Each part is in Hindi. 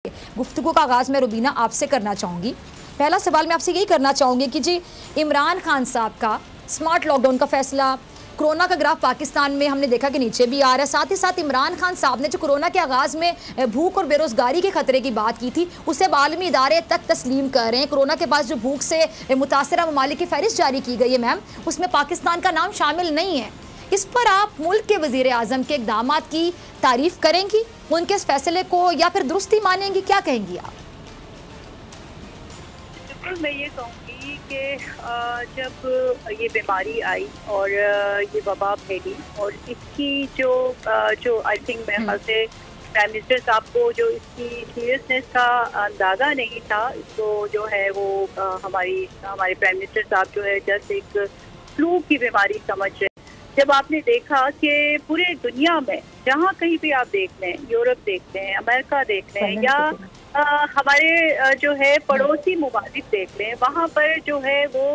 गुफ्तगू का आगाज़ मैं रुबीना आपसे करना चाहूँगी। पहला सवाल मैं आपसे यही करना चाहूँगी कि जी इमरान खान साहब का स्मार्ट लॉकडाउन का फैसला, कोरोना का ग्राफ पाकिस्तान में हमने देखा कि नीचे भी आ रहा है, साथ ही साथ इमरान खान साहब ने जो कोरोना के आगाज़ में भूख और बेरोज़गारी के खतरे की बात की थी उसे आलमी इदारे तक तस्लीम कर रहे हैं। कोरोना के बाद जो भूख से मुतासरा ममालिक की फहरिस्त जारी की गई है मैम, उसमें पाकिस्तान का नाम शामिल नहीं है। इस पर आप मुल्क के वज़ीर आज़म के इक़दामात की तारीफ़ करेंगी, उनके इस फैसले को या फिर दुरुस्ती मानेंगी, क्या कहेंगी आप? बिल्कुल मैं ये कहूँगी कि जब ये बीमारी आई और ये वबा फैली और इसकी जो आई थिंक मेरे ख्याल से प्राइम मिनिस्टर साहब को जो इसकी सीरियसनेस का अंदाज़ा नहीं था, इसको जो है वो हमारे प्राइम मिनिस्टर साहब जो है जस्ट एक फ्लू की बीमारी समझ रहे। जब आपने देखा कि पूरे दुनिया में जहाँ कहीं भी आप देख लें, यूरोप देख लें, अमेरिका देख लें या हमारे जो है पड़ोसी ममालिक देख लें, वहाँ पर जो है वो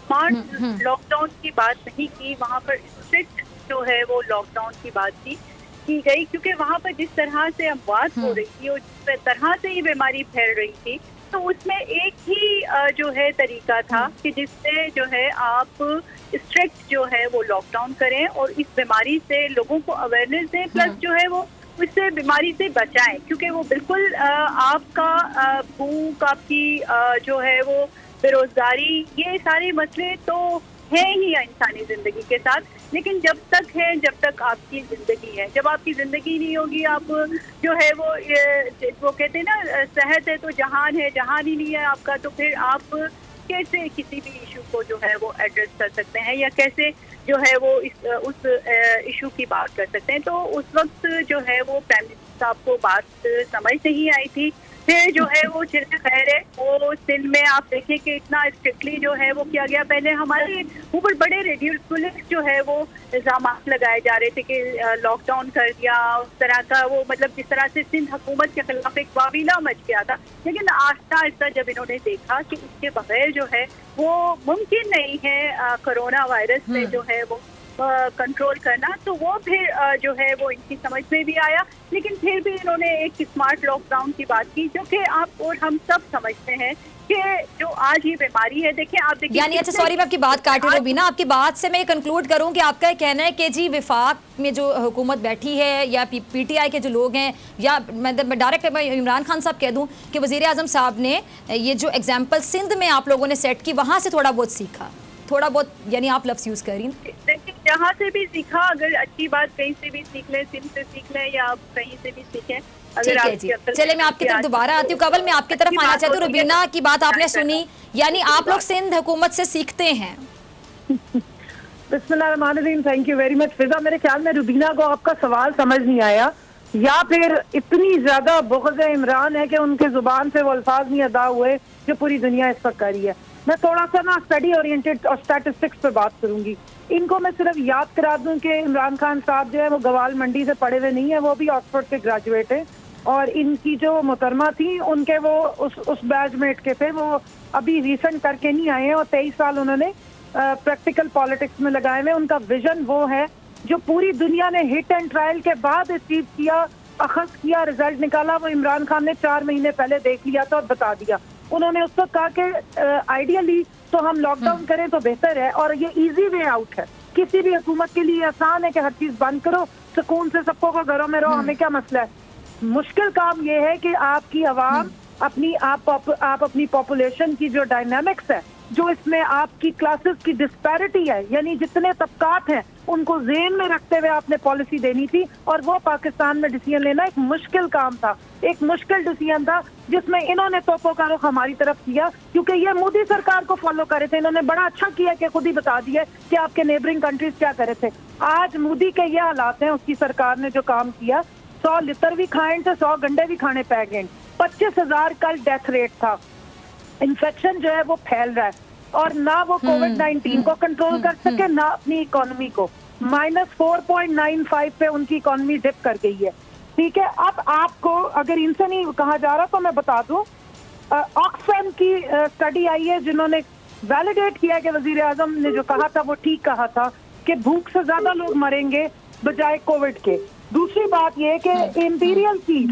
स्मार्ट लॉकडाउन की बात नहीं की, वहाँ पर स्ट्रिक्ट जो है वो लॉकडाउन की बात की गई, क्योंकि वहाँ पर जिस तरह से अमवात हो रही थी और जिस तरह से ये बीमारी फैल रही थी, तो उसमें एक ही जो है तरीका था कि जिससे जो है आप स्ट्रिक्ट जो है वो लॉकडाउन करें और इस बीमारी से लोगों को अवेयरनेस दें, प्लस जो है वो इससे बीमारी से बचाएं, क्योंकि वो बिल्कुल आपका भूख, आपकी जो है वो बेरोजगारी, ये सारे मसले तो हैं ही इंसानी जिंदगी के साथ, लेकिन जब तक आपकी जिंदगी है, जब आपकी जिंदगी नहीं होगी, आप जो है वो कहते हैं ना सेहत है तो जहान है, जहान ही नहीं है आपका, तो फिर आप कैसे किसी भी इशू को जो है वो एड्रेस कर सकते हैं या कैसे जो है वो उस इशू की बात कर सकते हैं। तो उस वक्त जो है वो प्राइम मिनिस्टर साहब को बात समझ नहीं आई थी। फिर जो है वो चिर खैर है, वो सिंध में आप देखें कि इतना स्ट्रिक्टली जो है वो किया गया। पहले हमारे ऊपर बड़े रेडिकुलस जो है वो इल्ज़ाम लगाए जा रहे थे कि लॉकडाउन कर दिया, उस तरह का वो मतलब जिस तरह से सिंध हुकूमत के खिलाफ एक वावीला मच गया था। लेकिन आहिस्ता आहिस्ता जब इन्होंने देखा कि इसके बगैर जो है वो मुमकिन नहीं है कोरोना वायरस से जो है वो कंट्रोल करना, तो वो फिर जो है वो इनकी समझ में भी आया। लेकिन फिर भी इन्होंने एक स्मार्ट लॉकडाउन की बात की, जो कि आप और हम सब समझते हैं कि जो आज ये बीमारी है, देखिए आप देखिए यानी अच्छा सॉरी मैं आपकी बात काट रही हूँ बिना, आपकी बात से मैं ये कंक्लूड करूँ कि आपका कहना है कि जी विफाक में जो हुकूमत बैठी है या पीटीआई के जो लोग हैं, या मैं डायरेक्ट इमरान खान साहब कह दूँ कि वज़ीर आज़म साहब ने ये जो एग्जाम्पल सिंध में आप लोगों ने सेट की, वहाँ से थोड़ा बहुत सीखा, थोड़ा बहुत, यानी आप लफ्ज़ यूज़ कर रही हैं। देखिए जहाँ से भी सीखा, अगर अच्छी बात कहीं से भी सीख लें, सिंध से सीख लें या आप कहीं से भी सीखें। ठीक है जी, चले मैं आपकी तरफ दोबारा आती हूँ। कवल मैं आपकी तरफ आना चाहती हूँ। रुबीना की बात आपने सुनी, यानी आप लोग सिंध हुकूमत से सीखते हैं। बिस्मिल्लाहिर्रहमानिर्रहीम, थैंक यू वेरी मच फिजा। मेरे ख्याल में रुबीना को आपका सवाल समझ नहीं आया, या फिर इतनी ज्यादा बुग़्ज़ इमरान है कि उनके जुबान से वो अल्फाज नहीं अदा हुए जो पूरी दुनिया इस वक्त कर रही है। मैं थोड़ा सा ना स्टडी ओरिएंटेड और स्टैटिस्टिक्स पे बात करूंगी। इनको मैं सिर्फ याद करा दूं कि इमरान खान साहब जो है वो गवाल मंडी से पढ़े हुए नहीं है, वो भी ऑक्सफोर्ड के ग्रेजुएट है, और इनकी जो मोहतरमा थी उनके वो उस बैचमेट के थे, वो अभी रिसेंट करके नहीं आए हैं, और 23 साल उन्होंने प्रैक्टिकल पॉलिटिक्स में लगाए हुए। उनका विजन वो है जो पूरी दुनिया ने हिट एंड ट्रायल के बाद अचीव किया, अखज़ किया, रिजल्ट निकाला, वो इमरान खान ने 4 महीने पहले देख लिया था और बता दिया। उन्होंने उस वक्त कहा कि आइडियली तो हम लॉकडाउन करें तो बेहतर है, और ये इजी वे आउट है। किसी भी हुकूमत के लिए आसान है कि हर चीज बंद करो, सुकून से सबको को घरों में रहो, हमें क्या मसला है। मुश्किल काम ये है कि आपकी आवाम आप अपनी पॉपुलेशन की जो डायनामिक्स है, जो इसमें आपकी क्लासेस की डिस्पैरिटी है, यानी जितने तबकात हैं उनको ज़हन में रखते हुए आपने पॉलिसी देनी थी, और वो पाकिस्तान में डिसीजन लेना एक मुश्किल काम था, एक मुश्किल डिसीजन था, जिसमें इन्होंने तोपों का रुख हमारी तरफ किया, क्योंकि ये मोदी सरकार को फॉलो कर रहे थे। इन्होंने बड़ा अच्छा किया कि खुद ही बता दिया कि आपके नेबरिंग कंट्रीज क्या कर रहे थे। आज मोदी के ये हालात हैं, उसकी सरकार ने जो काम किया, 100 लितर भी खाएं तो 100 गंडे भी खाने पै गए। 25,000 कल डेथ रेट था। इन्फेक्शन जो है वो फैल रहा है, और ना वो कोविड-19 को कंट्रोल कर सके, ना अपनी इकोनॉमी को। -4.95 पे उनकी इकोनॉमी डिप कर गई है। ठीक है, अब आपको अगर इनसे नहीं कहा जा रहा तो मैं बता दूं, ऑक्सफैम की स्टडी आई है जिन्होंने वैलिडेट किया कि वजीर आजम ने जो कहा था वो ठीक कहा था कि भूख से ज्यादा लोग मरेंगे बजाय कोविड के। दूसरी बात ये कि इंपीरियल की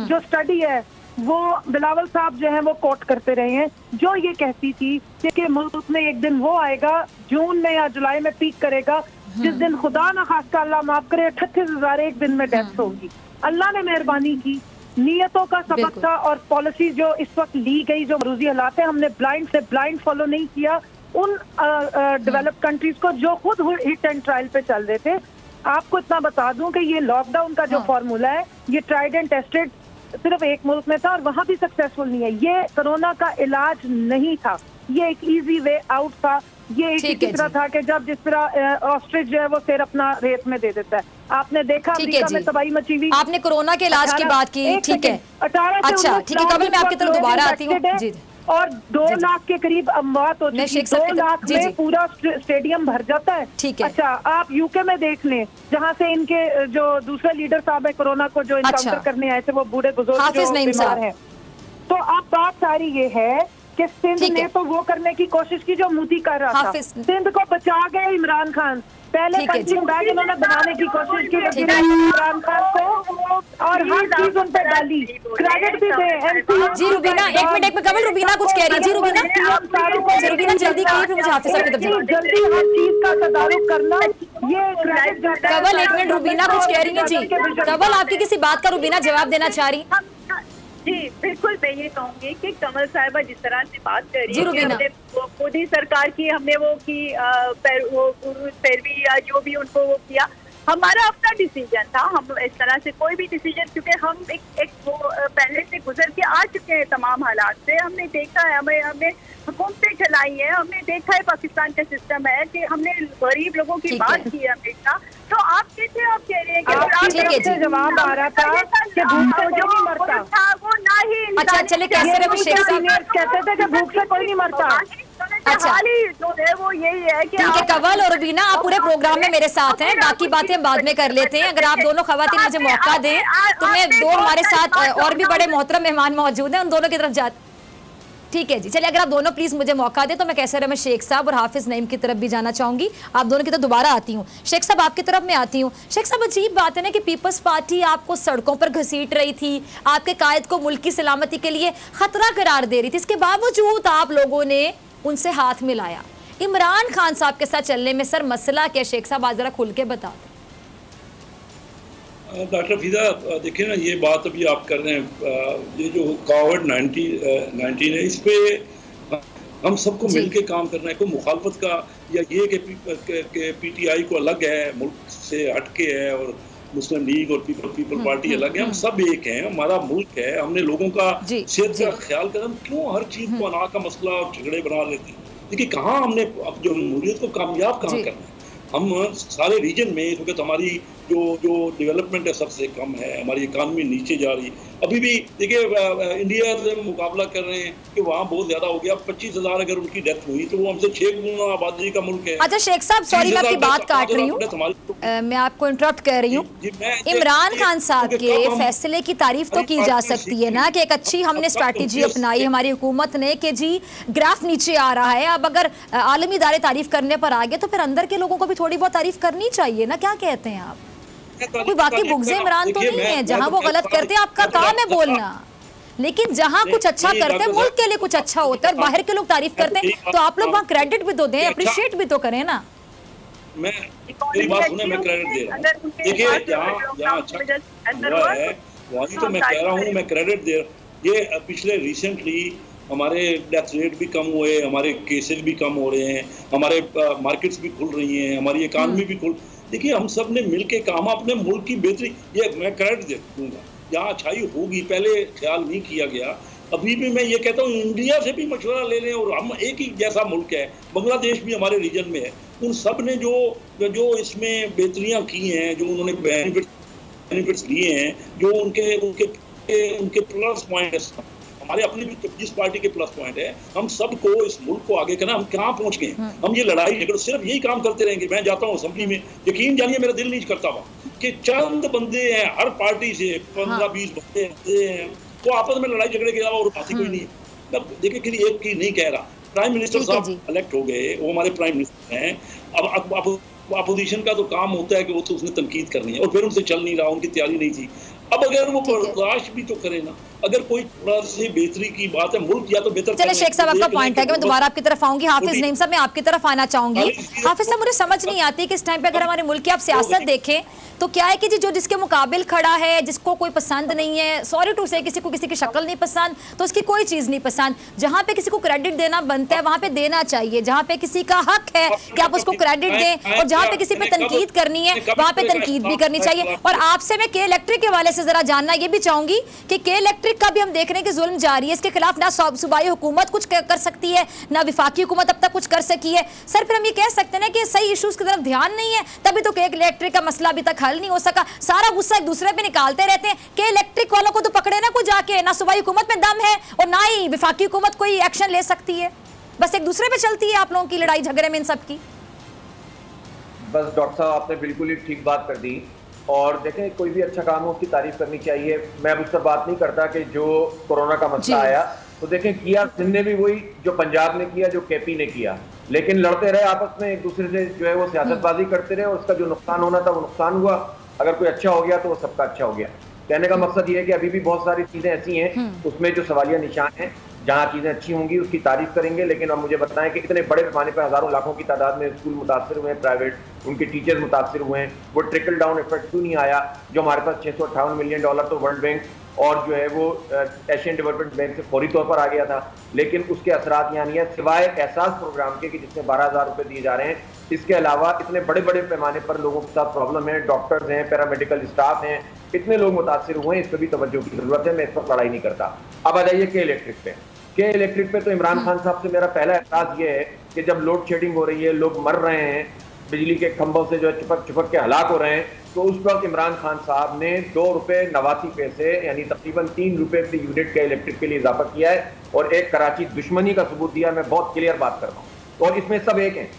जो स्टडी है वो बिलावल साहब जो है वो कोट करते रहे हैं, जो ये कहती थी कि मुल्क में एक दिन वो आएगा जून में या जुलाई में पीक करेगा जिस दिन खुदा ना खास्ता अल्लाह माफ करे 38,000 एक दिन में डेथ होगी। अल्लाह ने मेहरबानी की, नियतों का सबक था और पॉलिसी जो इस वक्त ली गई, जो मरूजी हालात है, हमने ब्लाइंड फॉलो नहीं किया उन डेवलप्ड कंट्रीज को जो खुद हिट एंड ट्रायल पे चल रहे थे। आपको इतना बता दूं कि ये लॉकडाउन का जो फॉर्मूला है ये ट्राइड एंड टेस्टेड सिर्फ एक मुल्क में था और वहां भी सक्सेसफुल नहीं है। ये कोरोना का इलाज नहीं था, ये एक इजी वे आउट था। ये एक तरह था कि जब जिस तरह ऑस्ट्रिच जो है वो सिर अपना रेत में दे देता है। आपने देखा अमेरिका में तबाही मची हुई। आपने कोरोना के इलाज की बात की, ठीक है, अच्छा ठीक है कमल, मैं आपकी तरफ दोबारा आती हूँ जी। और 2 लाख के करीब अमवात हो चुकी है, 2 लाख में पूरा स्टेडियम भर जाता है। ठीक है, अच्छा आप यूके में देख लें जहाँ से इनके जो दूसरे लीडर साहब है कोरोना को जो इनकाउंटर करने आए थे वो बूढ़े बुजुर्ग जो बीमार हैं। तो अब बात सारी ये है कि सिंध ने तो वो करने की कोशिश की जो मोदी कर रहा था, सिंध को बचा गए इमरान खान। पहले पंचिंग बैग इन्होंने बनाने की कोशिश की इमरान खान को और हर चीज उन पे डाली, क्रेडिट भी दे। जी रुबीना एक मिनट में कमल, रुबीना कुछ कह रही है। जी रुबीना जल्दी कहिए, मुझे हाफिज साहब की तरफ जल्दी हर चीज का तदारुक करना, ये क्रेडिट जाता है। कमल एक मिनट, रुबीना कुछ कह रही है जी। कमल आपकी किसी बात का रुबीना जवाब देना चाह रही? जी बिल्कुल, मैं ये कहूँगी कि कमल साहिबा जिस तरह से बात कर रही है, हमने मोदी सरकार की हमने वो की पैरवी या जो भी उनको वो किया, हमारा अपना डिसीजन था। हम इस तरह से कोई भी डिसीजन, क्योंकि हम एक वो पहले से गुजर के आ चुके हैं तमाम हालात से, हमने देखा है, हमने हुकूमतें चलाई है, हमने देखा है पाकिस्तान का सिस्टम है कि हमने गरीब लोगों की बात की है हमेशा। तो आप कैसे आप कह रहे हैं कि जवाब आ रहा था कि भूख से जो नहीं मरता वो ना ही, अच्छा चले कैसे रहे शेख साहब कहते थे कि भूख से कोई नहीं मरता। अच्छा जो है वो यही है कि ठीक है कवल और रुबीना आप पूरे प्रोग्राम में मेरे साथ हैं, बाकी बातें हम बाद में कर लेते हैं। अगर आप दोनों खवातीन मुझे मौका दें तो मैं दो हमारे साथ और भी बड़े मोहतरम मेहमान मौजूद हैं, उन दोनों की तरफ जा। ठीक है जी, चलिए अगर आप दोनों प्लीज मुझे मौका दें तो मैं कैसर अहमद शेख साहब और हाफिज नईम की तरफ भी जाना चाहूंगी। आप दोनों की तरफ दोबारा आती हूँ। शेख साहब आपकी तरफ मैं आती हूँ। शेख साहब अजीब बात है ना कि पीपल्स पार्टी आपको सड़कों पर घसीट रही थी, आपके कायद को मुल्क की सलामती के लिए खतरा करार दे रही थी, इसके बावजूद आप लोगों ने उनसे हाथ मिलाया। इमरान खान साहब के साथ चलने में सर मसला क्या? शेख साहब आज जरा खुल के बता दें। डॉक्टर फिजा देखिए ना, ये बात अभी आप कर रहे हैं, ये जो कोविड-19 है, इस पे हम सबको मिलके काम करना है। कोई मुखालफत का या ये कि पीटीआई को अलग है, मुल्क से हटके है, और मुस्लिम लीग और पीपल पार्टी अलग है, हम सब एक हैं, हमारा मुल्क है, हमने लोगों का सेहत का ख्याल करना। क्यों हर चीज को अनाज का मसला और झगड़े बना लेते हैं? देखिए कहाँ हमने अब जो जमहूरियत को कामयाब कहाँ करना है। हम सारे रीजन में इस वक्त हमारी जो डेवलपमेंट है सबसे कम है, हमारी इकानमी नीचे जा रही है। अभी भी देखिए इंडिया से मुकाबला कर रहे हैं कि वहाँ बहुत ज्यादा हो गया। 25,000 अगर उनकी डेथ हुई तो वो हमसे 6 गुना आबादी का मुल्क है। अच्छा शेख साहब सॉरी मैं आपकी बात काट रही हूँ, मैं आपको इंटरप्ट कर रही हूँ। इमरान खान साहब के फैसले की तारीफ तो की जा सकती है ना कि एक अच्छी हमने स्ट्रैटेजी अपनाई हमारी हुकूमत ने कि जी ग्राफ नीचे आ रहा है। अब अगर आलमी इदारे तारीफ करने पर आ गए तो फिर अंदर के लोगों को भी थोड़ी बहुत तारीफ करनी चाहिए ना, क्या कहते हैं आप? कोई बाकी बुग़्ज़ इमरान तो नहीं है, जहां वो गलत करते हैं आपका काम है बोलना, लेकिन जहां कुछ अच्छा करते हैं मुल्क के लिए कुछ अच्छा होता है और बाहर के लोग तारीफ करते हैं तो आप लोग वहाँ क्रेडिट भी तो दें, अप्रिशिएट भी तो करें ना। मैं मेरी बात सुने, मैं क्रेडिट दे रहा हूँ। देखिए जहाँ अच्छा हुआ है वहीं तो मैं कह रहा हूँ, मैं क्रेडिट दे रहा हूँ। ये पिछले रिसेंटली हमारे डेथ रेट भी कम हुए, हमारे केसेस भी कम हो रहे हैं, हमारे मार्केट्स भी खुल रही हैं, हमारी इकानमी भी खुल। देखिए हम सब ने मिलके काम अपने मुल्क की बेहतरी, ये मैं क्रेडिट दे दूंगा। जहाँ अच्छाई होगी पहले ख्याल नहीं किया गया। अभी भी मैं ये कहता हूँ इंडिया से भी मशवरा ले लें, और हम एक ही जैसा मुल्क है, बांग्लादेश भी हमारे रीजन में है, उन सब ने जो इसमें बेहतरियाँ की हैं, जो उन्होंने बेनिफिट्स लिए हैं, जो उनके प्लस पॉइंट है, हमारे अपने भी जिस पार्टी के प्लस पॉइंट है, हम सबको इस मुल्क को आगे करना। हम कहाँ पहुंच गए? हम ये लड़ाई झगड़ सिर्फ यही काम करते रहेंगे। मैं जाता हूँ असेंबली में, यकीन जानिए मेरा दिल नहीं करता वहाँ कि चंद बंदे हैं हर पार्टी से 15-20 बंदे हैं, वो आपस में लड़ाई झगड़े के अलावा और बात ही कोई नहीं है। तब देखिए कि एक की नहीं कह रहा, प्राइम मिनिस्टर साहब इलेक्ट हो गए, वो हमारे प्राइम मिनिस्टर हैं। अब अपोजिशन का तो काम होता है कि वो तो उसने तनकीद करनी है, और फिर उनसे चल नहीं रहा, उनकी तैयारी नहीं थी। अब अगर वो बर्दाश्त भी तो करे ना, अगर कोई थोड़ा सी बेहतरी की बात है, मुल्क या तो बेहतर। चलिए शेख साहब, आपका पॉइंट है कि मैं दोबारा आपकी तरफ आऊंगी। हाफिज नईम साहब, मैं आपकी तरफ आना चाहूंगी। हाफिज साहब, मुझे समझ नहीं आती कि इस टाइम पे अगर हमारे मुल्क की आप सियासत देखें तो क्या है कि जी जो जिसके मुकाबिल खड़ा है, जिसको कोई पसंद नहीं है, सॉरी टू से, किसी को किसी की शक्ल नहीं पसंद तो उसकी कोई चीज नहीं पसंद, जहां पे किसी को क्रेडिट देना बनता है वहां पे देना चाहिए, जहां पे किसी का हक है कि आप उसको क्रेडिट दें, और जहां पे किसी पे तनकीद करनी है वहां पे तनकीद भी करनी चाहिए। और आपसे मैं के इलेक्ट्रिक के हवाले से जरा जानना ये भी चाहूंगी कि के इलेक्ट्रिक का भी हम देख रहे हैं कि जुल्म जारी है, इसके खिलाफ ना सूबाई हुकूमत कुछ कर सकती है, ना विफाकी हुकूमत अब तक कुछ कर सकी है। सर फिर हम ये कह सकते हैं ना कि सही इशूज की तरफ ध्यान नहीं है, तभी तो के इलेक्ट्रिक का मसला अभी तक हल नहीं हो सका। सारा गुस्सा एक दूसरे पे निकालते रहते हैं। के इलेक्ट्रिक वालों को तो पकड़े ना कोई जाके, ना सूबाई हुकूमत में दम है और ना ही विफाकी हुकूमत कोई एक्शन ले सकती है, बस एक दूसरे पे चलती है आप लोगों की लड़ाई झगड़े में इन सब की। बस डॉक्टर साहब आपने बिल्कुल ही ठीक बात कर दी। और देखें, कोई भी अच्छा काम हो उसकी तारीफ करनी चाहिए। मैं अब उस पर बात नहीं करता कि जो कोरोना का मसला आया तो देखें किया सिंध ने भी वही जो पंजाब ने किया, जो केपी ने किया, लेकिन लड़ते रहे आपस में, एक दूसरे से जो है वो सियासतबाजी करते रहे और उसका जो नुकसान होना था वो नुकसान हुआ। अगर कोई अच्छा हो गया तो वो सबका अच्छा हो गया। कहने का मकसद ये है कि अभी भी बहुत सारी चीजें ऐसी हैं उसमें जो सवालिया निशान हैं, जहाँ चीजें अच्छी होंगी उसकी तारीफ करेंगे, लेकिन अब मुझे बताएं कि इतने बड़े पैमाने पर हजारों लाखों की तादाद में स्कूल मुतासर हुए हैं, प्राइवेट, उनके टीचर्स मुतासर हुए हैं, वो ट्रिकल डाउन इफेक्ट क्यों नहीं आया? जो हमारे पास $658 मिलियन तो वर्ल्ड बैंक और जो है वो एशियन डेवलपमेंट बैंक से फौरी तौर पर आ गया था, लेकिन उसके असरात यहाँ नहीं है, सिवाय एहसास प्रोग्राम के कि जिसमें 12,000 रुपये दिए जा रहे हैं। इसके अलावा इतने बड़े बड़े पैमाने पर लोगों के साथ प्रॉब्लम है, डॉक्टर्स हैं, पैरामेडिकल स्टाफ हैं, इतने लोग मुतासर हुए हैं, इस पर भी तवज्जो की जरूरत है। मैं इस पर लड़ाई नहीं करता। अब आ जाइए के इलेक्ट्रिक पे। के इलेक्ट्रिक पे तो इमरान खान साहब से मेरा पहला एहसास ये है कि जब लोड शेडिंग हो रही है, लोग मर रहे हैं, बिजली के खंभों से जो चिपक के हलाक हो रहे हैं, तो उस वक्त इमरान खान साहब ने ₹2.89 यानी तकरीबन ₹3 प्रति यूनिट के इलेक्ट्रिक के लिए इजाफा किया है और एक कराची दुश्मनी का सबूत दिया। मैं बहुत क्लियर बात कर रहा हूँ और इसमें सब एक हैं,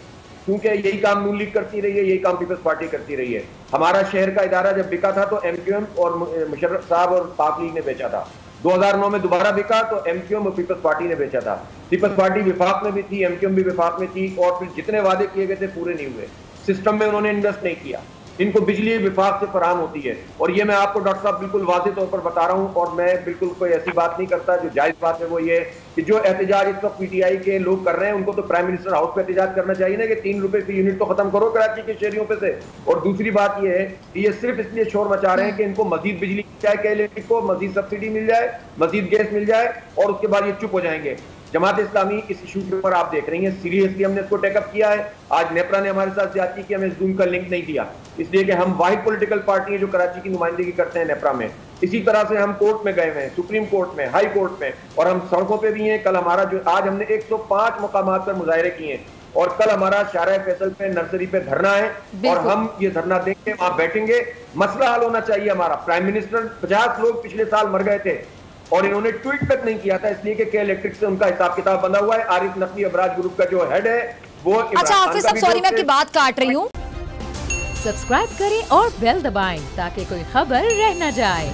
क्योंकि यही काम नून लीग करती रही है, यही काम पीपल्स पार्टी करती रही है। हमारा शहर का इदारा जब बिका था तो MQM और मुशर्रफ साहब और पाक लीग ने बेचा था। 2009 में दोबारा बिका तो MQM और पीपल्स पार्टी ने बेचा था। पीपल्स पार्टी विफाक में भी थी, MQM भी विफाक में थी, और फिर जितने वादे किए गए थे पूरे नहीं हुए। सिस्टम में उन्होंने इन्वेस्ट नहीं किया। इनको बिजली विभाग से फराहम होती है, और ये मैं आपको डॉक्टर साहब बिल्कुल वाज़ेह तौर पर बता रहा हूँ, और मैं बिल्कुल कोई ऐसी बात नहीं करता। जो जायज़ बात है वो ये कि जो एहतजाज इस वक्त PTI के लोग कर रहे हैं, उनको तो प्राइम मिनिस्टर हाउस पे एहतजाज करना चाहिए ना कि ₹3 की यूनिट तो खत्म करो कराची के शहरियों पे से। और दूसरी बात ये है कि ये सिर्फ इसलिए शोर मचा रहे हैं कि इनको मजीद बिजली मिल जाए, के इलेक्ट्रिक को मजीद सब्सिडी मिल जाए, मजीद गैस मिल जाए, और उसके बाद ये चुप हो जाएंगे। जमात इस्लामी इस इशू के ऊपर आप देख रही हैं, सीरियसली हमने इसको टेकअप किया है। आज नेपरा ने हमारे साथ ज्यादती की, हमें जूम का लिंक नहीं दिया, इसलिए कि हम वाहिद पॉलिटिकल पार्टी है जो कराची की नुमाइंदगी करते हैं नेपरा में। इसी तरह से हम कोर्ट में गए हुए हैं, सुप्रीम कोर्ट में, हाई कोर्ट में, और हम सड़कों पे भी हैं। कल हमारा जो आज हमने 105 मुकामात पर मुजाहरे किए हैं, और कल हमारा शाहराह फैसल पे नर्सरी पे धरना है, और हम ये धरना देंगे, वहां बैठेंगे। मसला हल होना चाहिए हमारा। प्राइम मिनिस्टर 50 लोग पिछले साल मर गए थे और इन्होंने ट्वीट तक नहीं किया था, इसलिए कि के इलेक्ट्रिक से उनका हिसाब किताब बंधा हुआ है। आरिफ नकवी अबराज ग्रुप का जो हेड है वो अच्छा हाफिज साहब, सॉरी मैं आपकी बात काट रही हूँ। सब्सक्राइब करें और बेल दबाएं ताकि कोई खबर रह न जाए।